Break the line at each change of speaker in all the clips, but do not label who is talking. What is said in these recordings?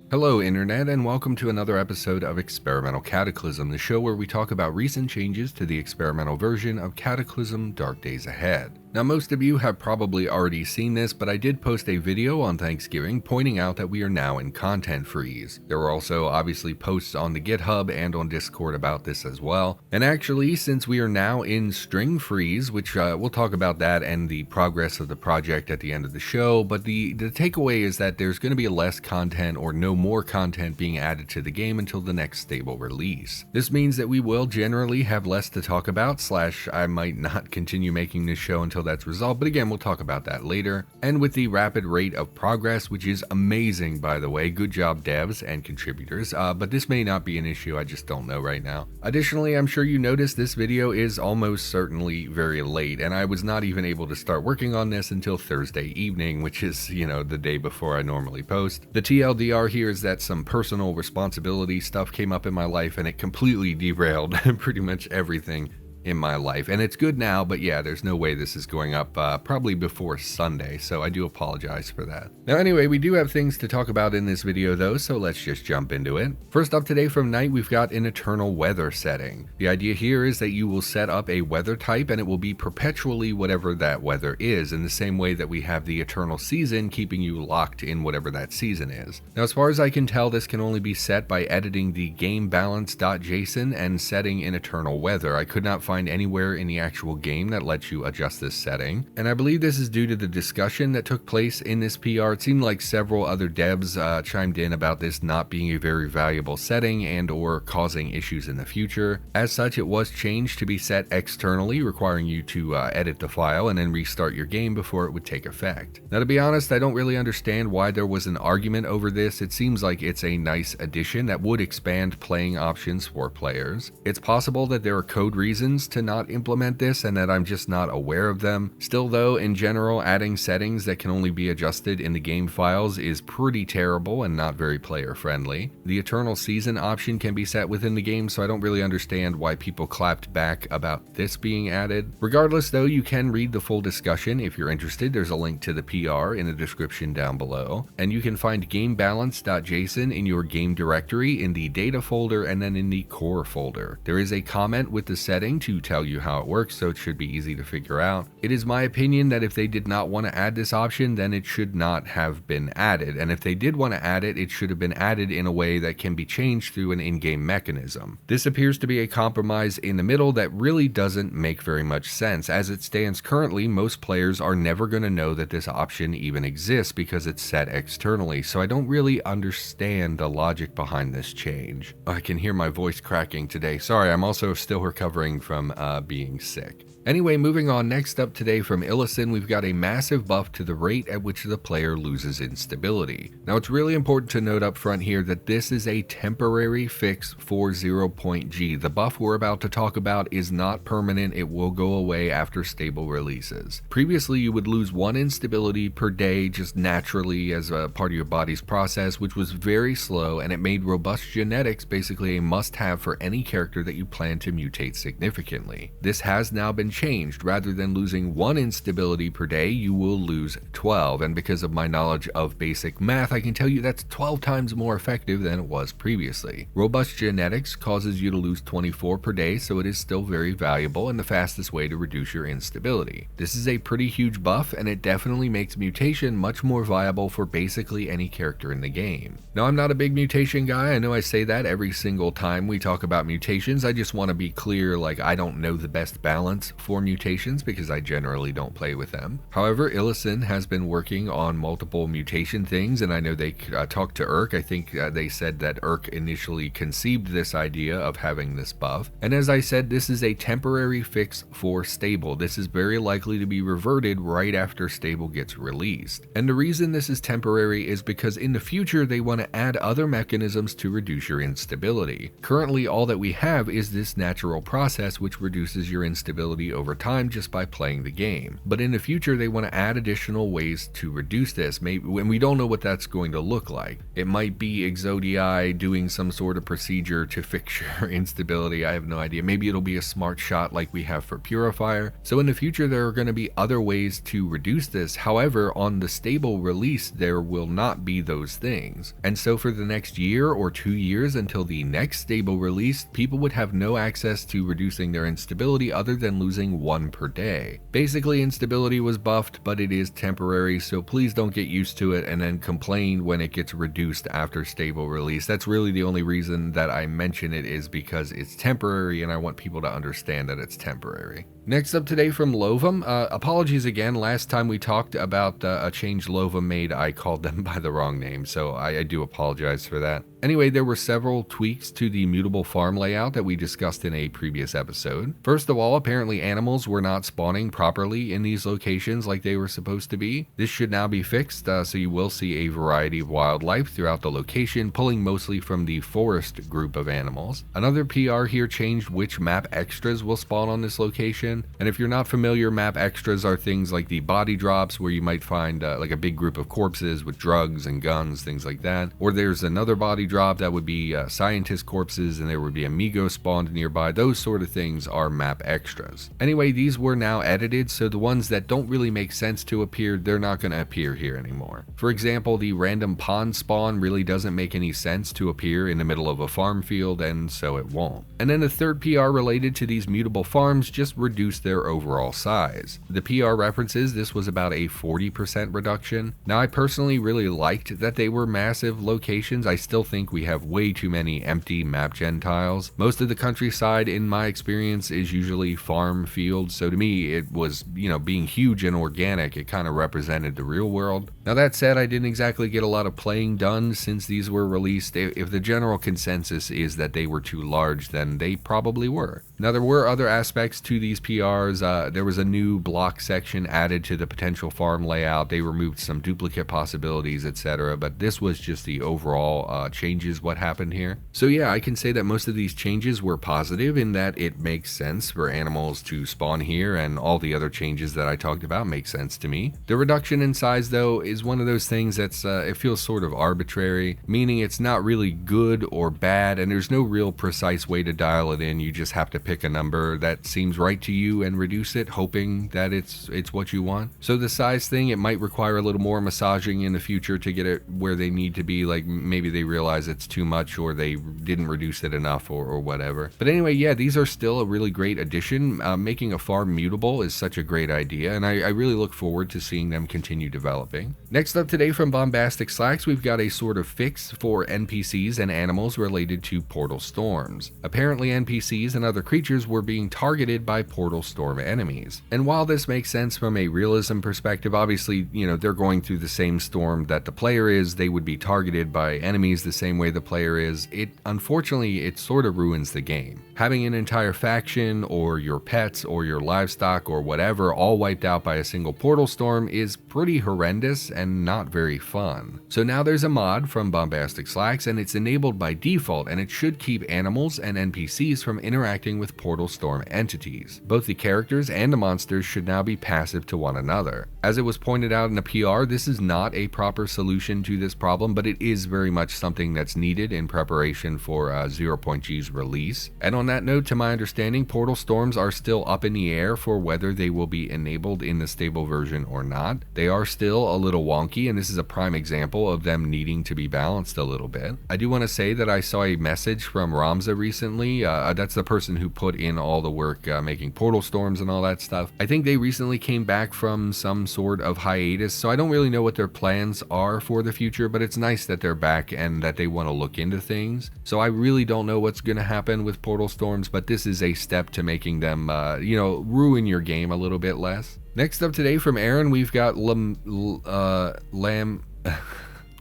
Hello Internet, and welcome to another episode of Experimental Cataclysm, the show where we talk about recent changes to the experimental version of Cataclysm Dark Days Ahead. Now, most of you have probably already seen this, but I did post a video on Thanksgiving pointing out that we are now in content freeze. There were also obviously posts on the GitHub and on Discord about this as well. And actually, since we are now in string freeze, which we'll talk about that and the progress of the project at the end of the show, but the takeaway is that there's going to be less content or no more content being added to the game until the next stable release. This means that we will generally have less to talk about, I might not continue making this show until that's resolved, but again, we'll talk about that later. And with the rapid rate of progress, which is amazing by the way, good job devs and contributors, but this may not be an issue, I just don't know right now. Additionally, I'm sure you noticed this video is almost certainly very late, and I was not even able to start working on this until Thursday evening, which is, the day before I normally post. The TLDR here is that some personal responsibility stuff came up in my life and it completely derailed pretty much everything in my life, and it's good now, but yeah, there's no way this is going up probably before Sunday, so I do apologize for that. Now anyway, we do have things to talk about in this video though, so let's just jump into it. First up today from Night, we've got an eternal weather setting. The idea here is that you will set up a weather type and it will be perpetually whatever that weather is, in the same way that we have the eternal season keeping you locked in whatever that season is. Now as far as I can tell, this can only be set by editing the gamebalance.json and setting in eternal weather. I could not find anywhere in the actual game that lets you adjust this setting, and I believe this is due to the discussion that took place in this PR. It seemed like several other devs chimed in about this not being a very valuable setting and or causing issues in the future. As such, it was changed to be set externally, requiring you to edit the file and then restart your game before it would take effect. Now to be honest, I don't really understand why there was an argument over this. It seems like it's a nice addition that would expand playing options for players. It's possible that there are code reasons to not implement this and that I'm just not aware of them. Still though, in general, adding settings that can only be adjusted in the game files is pretty terrible and not very player friendly. The eternal season option can be set within the game, so I don't really understand why people clapped back about this being added. Regardless though, you can read the full discussion if you're interested. There's a link to the PR in the description down below, and you can find gamebalance.json in your game directory in the data folder and then in the core folder. There is a comment with the setting to tell you how it works, so it should be easy to figure out. It is my opinion that if they did not want to add this option, then it should not have been added, and if they did want to add it, it should have been added in a way that can be changed through an in-game mechanism. This appears to be a compromise in the middle that really doesn't make very much sense. As it stands currently, most players are never going to know that this option even exists because it's set externally, so I don't really understand the logic behind this change. I can hear my voice cracking today. Sorry, I'm also still recovering from being sick. Anyway, moving on, next up today from Illison, we've got a massive buff to the rate at which the player loses instability. Now it's really important to note up front here that this is a temporary fix for 0.g. The buff we're about to talk about is not permanent, it will go away after stable releases. Previously, you would lose 1 instability per day just naturally as a part of your body's process, which was very slow, and it made robust genetics basically a must-have for any character that you plan to mutate significantly. This has now been changed. Rather than losing 1 instability per day, you will lose 12, and because of my knowledge of basic math, I can tell you that's 12 times more effective than it was previously. Robust genetics causes you to lose 24 per day, so it is still very valuable and the fastest way to reduce your instability. This is a pretty huge buff, and it definitely makes mutation much more viable for basically any character in the game. Now, I'm not a big mutation guy. I know I say that every single time we talk about mutations. I just want to be clear, I don't know the best balance for mutations because I generally don't play with them. However, Illison has been working on multiple mutation things, and I know they talked to Urk. I think they said that Urk initially conceived this idea of having this buff. And as I said, this is a temporary fix for stable. This is very likely to be reverted right after stable gets released. And the reason this is temporary is because in the future they want to add other mechanisms to reduce your instability. Currently, all that we have is this natural process which reduces your instability over time just by playing the game. But in the future, they want to add additional ways to reduce this, maybe when we don't know what that's going to look like. It might be Exodii doing some sort of procedure to fix your instability. I have no idea. Maybe it'll be a smart shot like we have for Purifier. So in the future, there are going to be other ways to reduce this. However, on the stable release, there will not be those things. And so for the next year or 2 years until the next stable release, people would have no access to reducing their instability other than losing 1 per day. Basically, instability was buffed, but it is temporary, so please don't get used to it and then complain when it gets reduced after stable release. That's really the only reason that I mention it, is because it's temporary and I want people to understand that it's temporary. Next up today from Lovum, apologies again, last time we talked about a change Lovum made, I called them by the wrong name, so I do apologize for that. Anyway, there were several tweaks to the mutable farm layout that we discussed in a previous episode. First of all, apparently animals were not spawning properly in these locations like they were supposed to be. This should now be fixed, so you will see a variety of wildlife throughout the location, pulling mostly from the forest group of animals. Another PR here changed which map extras will spawn on this location. And if you're not familiar, map extras are things like the body drops, where you might find like a big group of corpses with drugs and guns, things like that. Or there's another body drop that would be scientist corpses, and there would be amigos spawned nearby. Those sort of things are map extras. Anyway, these were now edited, so the ones that don't really make sense to appear, they're not going to appear here anymore. For example, the random pond spawn really doesn't make any sense to appear in the middle of a farm field, and so it won't. And then the third PR related to these mutable farms just reduced their overall size. The PR references this was about a 40% reduction. Now, I personally really liked that they were massive locations. I still think we have way too many empty map gen tiles. Most of the countryside, in my experience, is usually farm fields, so to me it was, being huge and organic, it kind of represented the real world. Now that said, I didn't exactly get a lot of playing done since these were released. If the general consensus is that they were too large, then they probably were. Now, there were other aspects to these PRs. There was a new block section added to the potential farm layout. They removed some duplicate possibilities, etc. But this was just the overall changes what happened here. So yeah, I can say that most of these changes were positive in that it makes sense for animals to spawn here, and all the other changes that I talked about make sense to me. The reduction in size, though, is one of those things that's it feels sort of arbitrary, meaning it's not really good or bad, and there's no real precise way to dial it in. You just have to pick a number that seems right to you and reduce it, hoping that it's what you want. So the size thing, it might require a little more massaging in the future to get it where they need to be, like maybe they realize it's too much or they didn't reduce it enough or whatever. But anyway, yeah, these are still a really great addition. Making a farm mutable is such a great idea, and I really look forward to seeing them continue developing. Next up today from Bombastic Slacks, we've got a sort of fix for NPCs and animals related to portal storms. Apparently NPCs and other creatures were being targeted by portal storm enemies. And while this makes sense from a realism perspective, obviously, they're going through the same storm that the player is, they would be targeted by enemies the same way the player is. Unfortunately, it sort of ruins the game. Having an entire faction or your pets or your livestock or whatever all wiped out by a single portal storm is pretty horrendous and not very fun. So now there's a mod from Bombastic Slacks, and it's enabled by default, and it should keep animals and NPCs from interacting with portal storm entities. Both the characters and the monsters should now be passive to one another. As it was pointed out in the PR, this is not a proper solution to this problem, but it is very much something that's needed in preparation for 0.g's release. And on that note, to my understanding, portal storms are still up in the air for whether they will be enabled in the stable version or not. They are still a little wonky, and this is a prime example of them needing to be balanced a little bit. I do want to say that I saw a message from Ramza recently. That's the person who put in all the work making portal storms and all that stuff. I think they recently came back from some sort of hiatus, so I don't really know what their plans are for the future, but it's nice that they're back and that they want to look into things. So I really don't know what's going to happen with portal storms, but this is a step to making them, ruin your game a little bit less. Next up today from Aaron, we've got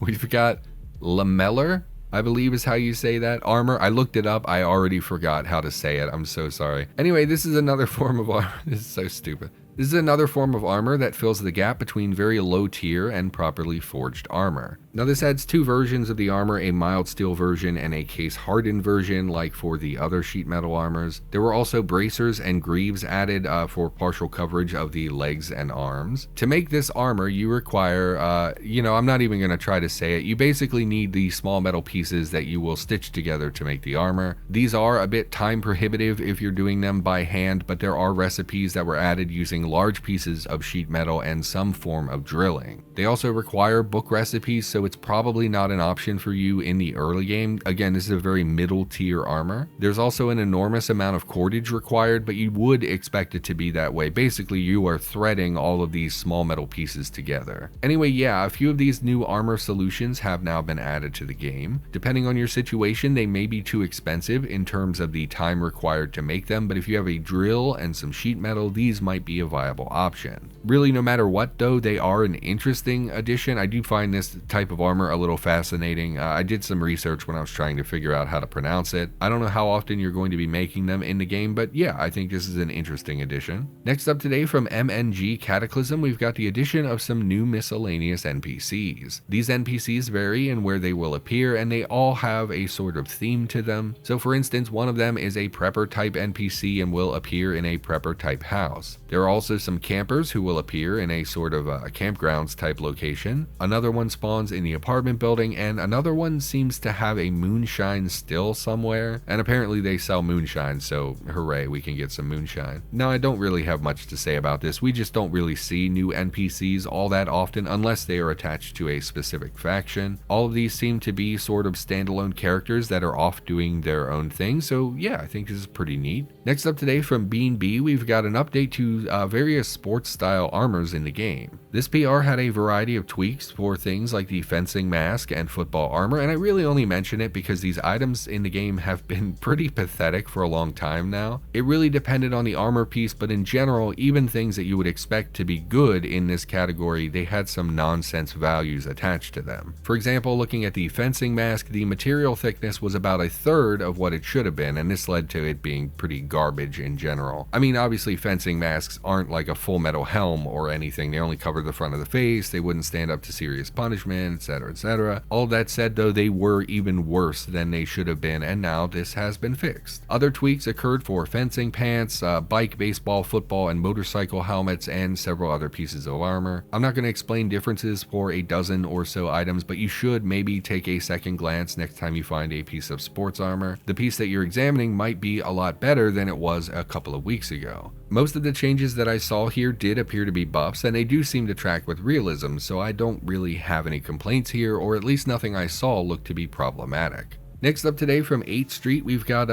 we've got Lamellar, I believe is how you say that, armor. I looked it up. I already forgot how to say it. I'm so sorry. Anyway, this is another form of armor. This is so stupid. This is another form of armor that fills the gap between very low tier and properly forged armor. Now this adds two versions of the armor, a mild steel version and a case hardened version like for the other sheet metal armors. There were also bracers and greaves added for partial coverage of the legs and arms. To make this armor you require, I'm not even going to try to say it, you basically need the small metal pieces that you will stitch together to make the armor. These are a bit time prohibitive if you're doing them by hand, but there are recipes that were added using large pieces of sheet metal and some form of drilling. They also require book recipes, so it's probably not an option for you in the early game. Again, this is a very middle tier armor. There's also an enormous amount of cordage required, but you would expect it to be that way. Basically, you are threading all of these small metal pieces together. Anyway, yeah, a few of these new armor solutions have now been added to the game. Depending on your situation, they may be too expensive in terms of the time required to make them, but if you have a drill and some sheet metal, these might be a viable option. Really, no matter what though, they are an interesting addition. I do find this type of armor a little fascinating. I did some research when I was trying to figure out how to pronounce it. I don't know how often you're going to be making them in the game, but yeah, I think this is an interesting addition. Next up today from MNG Cataclysm, we've got the addition of some new miscellaneous NPCs. These NPCs vary in where they will appear, and they all have a sort of theme to them. So for instance, one of them is a prepper type NPC and will appear in a prepper type house. There are also some campers who will appear in a sort of campgrounds type location. Another one spawns in the apartment building, and another one seems to have a moonshine still somewhere, and apparently they sell moonshine, so hooray, we can get some moonshine. Now I don't really have much to say about this. We just don't really see new NPCs all that often unless they are attached to a specific faction. All of these seem to be sort of standalone characters that are off doing their own thing, so yeah, I think this is pretty neat. Next up today from Bean B, we've got an update to various sports style armors in the game. This PR had a variety of tweaks for things like the fencing mask and football armor, and I really only mention it because these items in the game have been pretty pathetic for a long time now. It really depended on the armor piece, but in general, even things that you would expect to be good in this category, they had some nonsense values attached to them. For example, looking at the fencing mask, the material thickness was about a third of what it should have been, and this led to it being pretty garbage in general. I mean, obviously fencing masks aren't like a full metal helm or anything, they only cover the front of the face, they wouldn't stand up to serious punishment, etc, etc. All that said though, they were even worse than they should have been, and now this has been fixed. Other tweaks occurred for fencing pants, bike, baseball, football, and motorcycle helmets, and several other pieces of armor. I'm not going to explain differences for a dozen or so items, but you should maybe take a second glance next time you find a piece of sports armor. The piece that you're examining might be a lot better than it was a couple of weeks ago. Most of the changes that I saw here did appear to be buffs, and they do seem to track with realism, so I don't really have any complaints here, or at least nothing I saw looked to be problematic. Next up today from 8th Street, we've got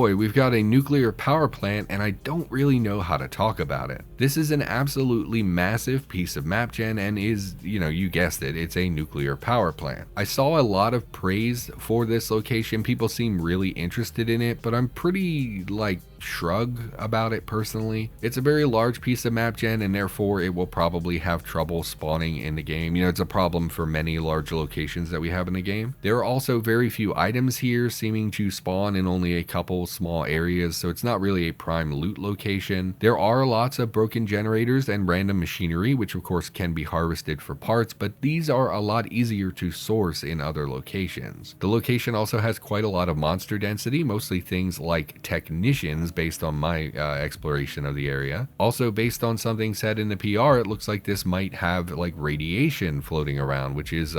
we've got a nuclear power plant, and I don't really know how to talk about it. This is an absolutely massive piece of map gen and is, you guessed it, it's a nuclear power plant. I saw a lot of praise for this location. People seem really interested in it, but I'm pretty shrug about it personally. It's a very large piece of map gen, and therefore it will probably have trouble spawning in the game. It's a problem for many large locations that we have in the game. There are also very few items here, seeming to spawn in only a couple small areas, so it's not really a prime loot location. There are lots of broken generators and random machinery, which of course can be harvested for parts, but these are a lot easier to source in other locations. The location also has quite a lot of monster density, mostly things like technicians, based on my exploration of the area. Also, based on something said in the PR, it looks like this might have radiation floating around, which is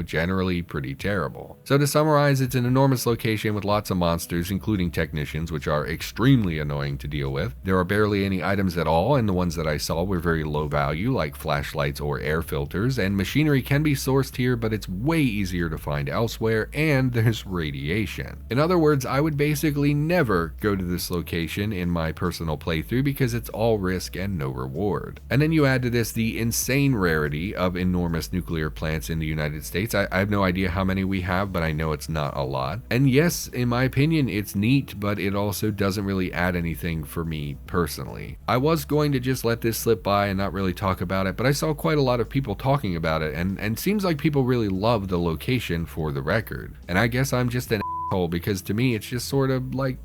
generally pretty terrible. So to summarize, it's an enormous location with lots of monsters, including technicians, which are extremely annoying to deal with. There are barely any items at all, and the ones that I saw were very low value, like flashlights or air filters, and machinery can be sourced here, but it's way easier to find elsewhere, and there's radiation. In other words, I would basically never go to this location in my personal playthrough because it's all risk and no reward. And then you add to this the insane rarity of enormous nuclear plants in the United States. I have no idea how many we have, but I know it's not a lot. And yes, in my opinion, it's neat, but it also doesn't really add anything for me personally. I was going to just let this slip by and not really talk about it, but I saw quite a lot of people talking about it, and seems like people really love the location for the record. And I guess I'm just an hole, because to me it's just sort of like,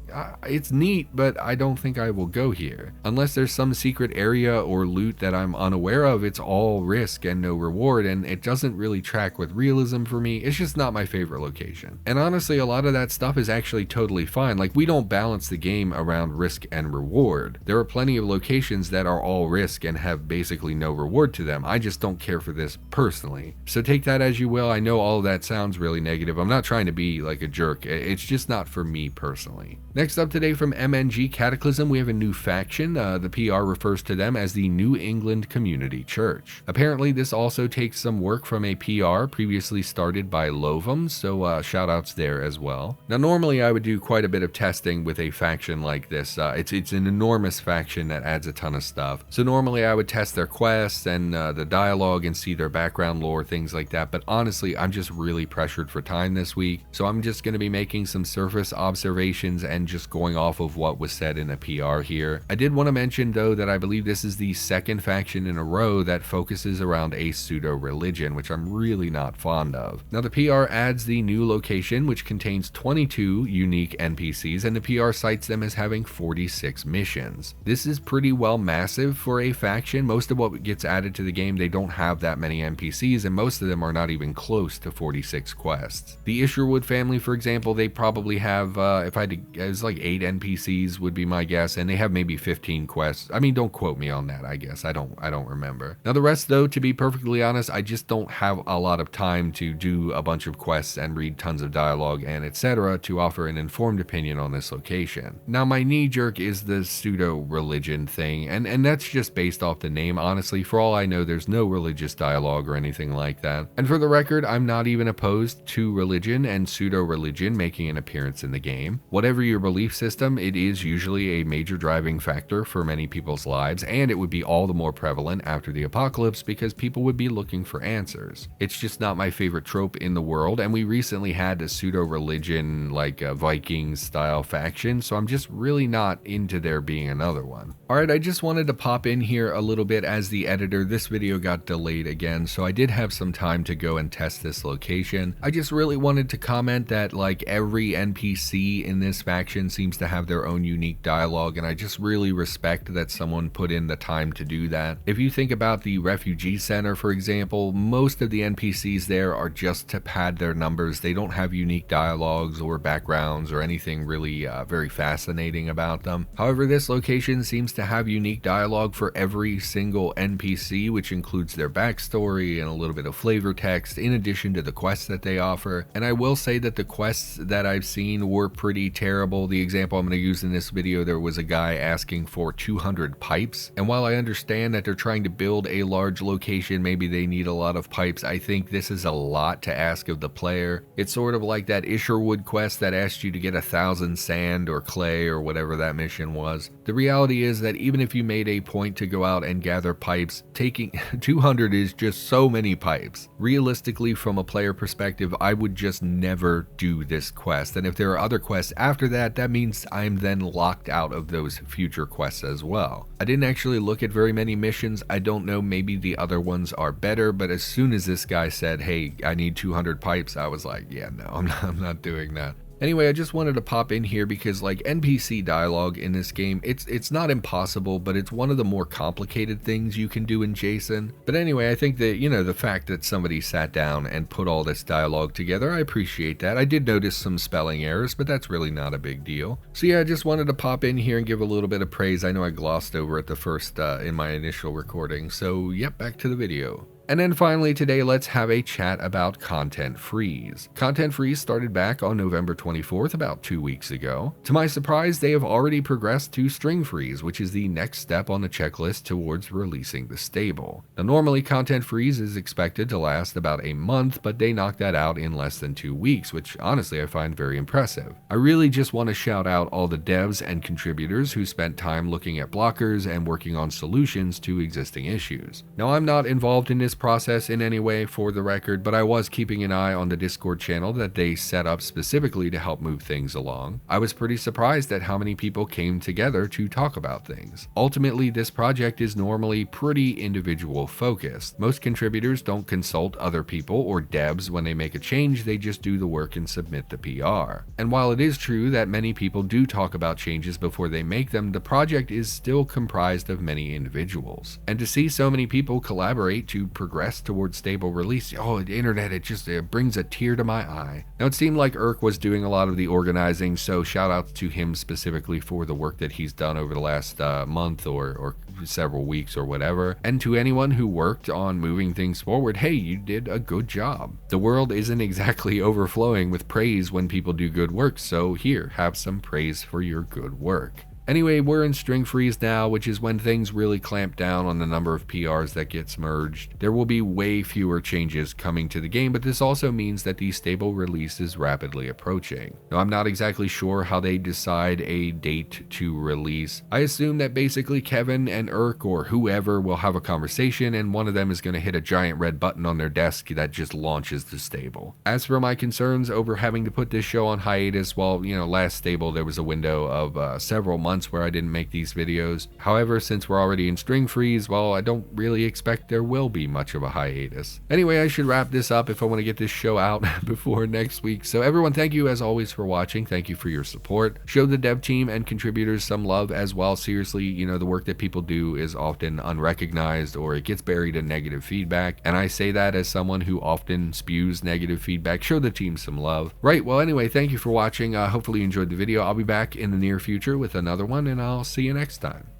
it's neat, but I don't think I will go here. Unless there's some secret area or loot that I'm unaware of, it's all risk and no reward, and it doesn't really track with realism for me. It's just not my favorite location. And honestly, a lot of that stuff is actually totally fine. Like, we don't balance the game around risk and reward. There are plenty of locations that are all risk and have basically no reward to them. I just don't care for this personally. So take that as you will. I know all of that sounds really negative. I'm not trying to be like a jerk. It's just not for me personally. Next up today from MNG Cataclysm, we have a new faction. The PR refers to them as the New England Community Church. Apparently, this also takes some work from a PR previously started by Lovum, so shout outs there as well. Now, normally I would do quite a bit of testing with a faction like this. It's an enormous faction that adds a ton of stuff. So normally I would test their quests and the dialogue and see their background lore, things like that. But honestly, I'm just really pressured for time this week. So I'm just going to be making some surface observations and just going off of what was said in a PR here. I did want to mention though that I believe this is the second faction in a row that focuses around a pseudo-religion, which I'm really not fond of. Now the PR adds the new location, which contains 22 unique NPCs, and the PR cites them as having 46 missions. This is pretty well massive for a faction. Most of what gets added to the game, they don't have that many NPCs, and most of them are not even close to 46 quests. The Isherwood family, for example, they probably have, if I had to, it's like 8 NPCs would be my guess, and they have maybe 15 quests. I mean, don't quote me on that, I guess. I don't remember. Now the rest though, to be perfectly honest, I just don't have a lot of time to do a bunch of quests and read tons of dialogue and etc. to offer an informed opinion on this location. Now my knee jerk is the pseudo-religion thing, and that's just based off the name. Honestly, for all I know, there's no religious dialogue or anything like that. And for the record, I'm not even opposed to religion and pseudo-religion making an appearance in the game. Whatever your belief system, it is usually a major driving factor for many people's lives, and it would be all the more prevalent after the apocalypse because people would be looking for answers. It's just not my favorite trope in the world, and we recently had a pseudo-religion like a Vikings style faction, so I'm just really not into there being another one. Alright, I just wanted to pop in here a little bit as the editor. This video got delayed again, so I did have some time to go and test this location. I just really wanted to comment that like every NPC in this faction seems to have their own unique dialogue, and I just really respect that someone put in the time to do that. If you think about the refugee center, for example, most of the NPCs there are just to pad their numbers. They don't have unique dialogues or backgrounds or anything really very fascinating about them. However, this location seems to have unique dialogue for every single NPC, which includes their backstory and a little bit of flavor text in addition to the quests that they offer. And I will say that the quests that I've seen were pretty terrible. The example I'm going to use in this video, there was a guy asking for 200 pipes, and while I understand that they're trying to build a large location, maybe they need a lot of pipes, I think this is a lot to ask of the player. It's sort of like that Isherwood quest that asked you to get 1,000 sand or clay or whatever that mission was. The reality is that even if you made a point to go out and gather pipes, taking 200 is just so many pipes. Realistically, from a player perspective, I would just never do this quest, and if there are other quests after that, that means I'm then locked out of those future quests as well. I didn't actually look at very many missions. I don't know, maybe the other ones are better, but as soon as this guy said, hey, I need 200 pipes, I was like, yeah, no, I'm not doing that. Anyway, I just wanted to pop in here because like NPC dialogue in this game, it's not impossible, but it's one of the more complicated things you can do in JSON. But anyway, I think that, you know, the fact that somebody sat down and put all this dialogue together, I appreciate that. I did notice some spelling errors, but that's really not a big deal. So yeah, I just wanted to pop in here and give a little bit of praise. I know I glossed over it the first in my initial recording. So yep, back to the video. And then finally today, let's have a chat about Content Freeze. Content Freeze started back on November 24th, about 2 weeks ago. To my surprise, they have already progressed to String Freeze, which is the next step on the checklist towards releasing the stable. Now normally Content Freeze is expected to last about a month, but they knocked that out in less than 2 weeks, which honestly I find very impressive. I really just want to shout out all the devs and contributors who spent time looking at blockers and working on solutions to existing issues. Now I'm not involved in this this process in any way for the record, but I was keeping an eye on the Discord channel that they set up specifically to help move things along. I was pretty surprised at how many people came together to talk about things. Ultimately, this project is normally pretty individual focused. Most contributors don't consult other people or devs when they make a change, they just do the work and submit the PR. And while it is true that many people do talk about changes before they make them, the project is still comprised of many individuals. And to see so many people collaborate to progress towards stable release, the internet, it brings a tear to my eye. Now, it seemed like Urk was doing a lot of the organizing, so shout out to him specifically for the work that he's done over the last month or several weeks or whatever. And to anyone who worked on moving things forward, hey, you did a good job. The world isn't exactly overflowing with praise when people do good work, so here, have some praise for your good work. Anyway, we're in string freeze now, which is when things really clamp down on the number of PRs that gets merged. There will be way fewer changes coming to the game, but this also means that the stable release is rapidly approaching. Now, I'm not exactly sure how they decide a date to release. I assume that basically Kevin and Urk or whoever will have a conversation, and one of them is going to hit a giant red button on their desk that just launches the stable. As for my concerns over having to put this show on hiatus, well, last stable there was a window of several months where I didn't make these videos. However, since we're already in string freeze, well, I don't really expect there will be much of a hiatus. Anyway, I should wrap this up if I want to get this show out before next week. So everyone, thank you as always for watching. Thank you for your support. Show the dev team and contributors some love as well. Seriously, the work that people do is often unrecognized or it gets buried in negative feedback. And I say that as someone who often spews negative feedback. Show the team some love. Right, well anyway, thank you for watching. Hopefully you enjoyed the video. I'll be back in the near future with another one, and I'll see you next time.